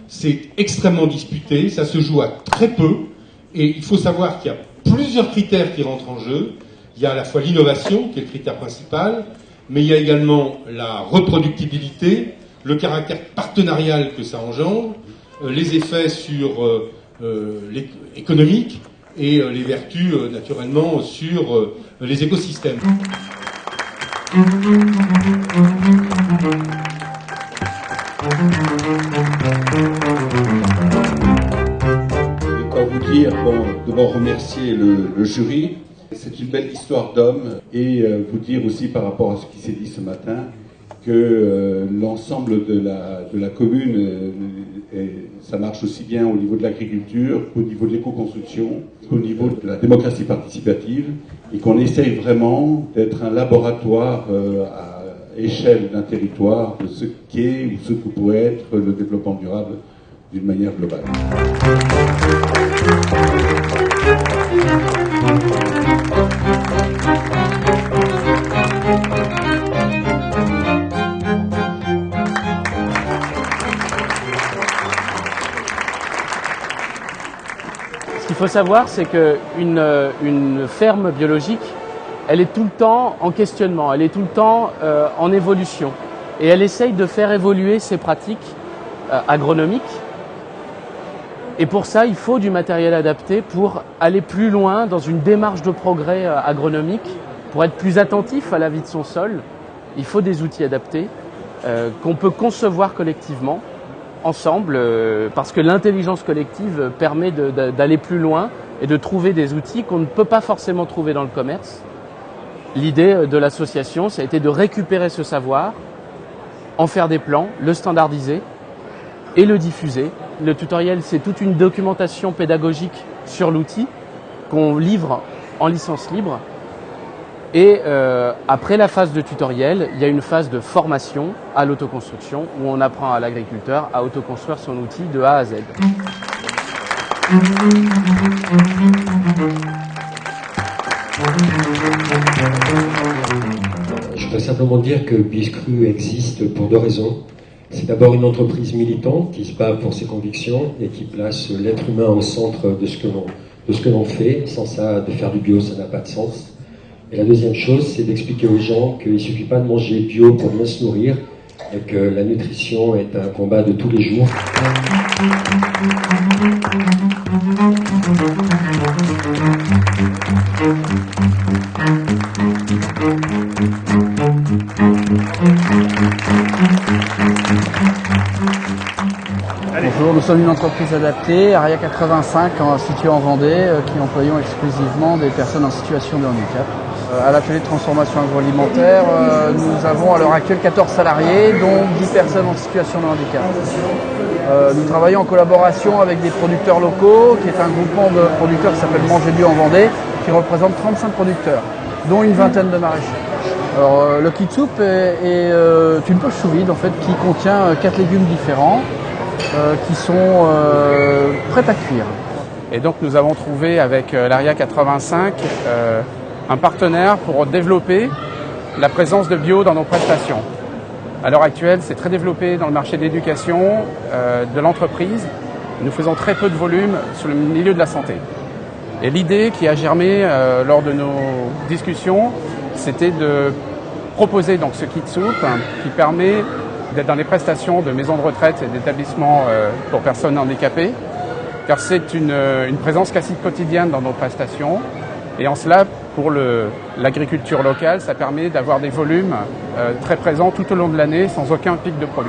C'est extrêmement disputé, ça se joue à très peu, et il faut savoir qu'il y a plusieurs critères qui rentrent en jeu. Il y a à la fois l'innovation, qui est le critère principal, mais il y a également la reproductibilité, le caractère partenarial que ça engendre, les effets sur économiques et les vertus, naturellement, sur les écosystèmes. Quoi vous dire, d'abord remercier le jury. C'est une belle histoire d'homme et vous dire aussi par rapport à ce qui s'est dit ce matin que l'ensemble de la commune, ça marche aussi bien au niveau de l'agriculture qu'au niveau de l'éco-construction, qu'au niveau de la démocratie participative et qu'on essaye vraiment d'être un laboratoire à échelle d'un territoire de ce qu'est ou ce que pourrait être le développement durable d'une manière globale. Ce qu'il faut savoir, c'est qu'une ferme biologique, elle est tout le temps en questionnement, elle est tout le temps en évolution. Et elle essaye de faire évoluer ses pratiques agronomiques. Et pour ça, il faut du matériel adapté pour aller plus loin dans une démarche de progrès agronomique, pour être plus attentif à la vie de son sol. Il faut des outils adaptés qu'on peut concevoir collectivement, ensemble, parce que l'intelligence collective permet d'aller plus loin et de trouver des outils qu'on ne peut pas forcément trouver dans le commerce. L'idée de l'association, ça a été de récupérer ce savoir, en faire des plans, le standardiser et le diffuser. Le tutoriel, c'est toute une documentation pédagogique sur l'outil qu'on livre en licence libre. Et après la phase de tutoriel, il y a une phase de formation à l'autoconstruction où on apprend à l'agriculteur à autoconstruire son outil de A à Z. Je voudrais simplement dire que Biscru existe pour deux raisons. C'est d'abord une entreprise militante qui se bat pour ses convictions et qui place l'être humain au centre de ce que l'on fait. Sans ça, de faire du bio, ça n'a pas de sens. Et la deuxième chose, c'est d'expliquer aux gens qu'il ne suffit pas de manger bio pour bien se nourrir et que la nutrition est un combat de tous les jours. Bonjour, nous sommes une entreprise adaptée, Aria 85, située en Vendée, qui employons exclusivement des personnes en situation de handicap. À l'atelier de transformation agroalimentaire, nous avons à l'heure actuelle 14 salariés, dont 10 personnes en situation de handicap. Nous travaillons en collaboration avec des producteurs locaux, qui est un groupement de producteurs qui s'appelle Manger Bio en Vendée, qui représente 35 producteurs, dont une vingtaine de maraîchers. Alors, le kit soupe est une poche sous vide en fait, qui contient 4 légumes différents qui sont prêts à cuire. Et donc nous avons trouvé avec l'Aria 85 un partenaire pour développer la présence de bio dans nos prestations. À l'heure actuelle, c'est très développé dans le marché de l'éducation, de l'entreprise. Nous faisons très peu de volume sur le milieu de la santé. Et l'idée qui a germé lors de nos discussions, c'était de proposer donc ce kit soupe qui permet d'être dans les prestations de maisons de retraite et d'établissements pour personnes handicapées, car c'est une présence quasi quotidienne dans nos prestations. Et en cela, pour l'agriculture locale, ça permet d'avoir des volumes très présents tout au long de l'année sans aucun pic de production.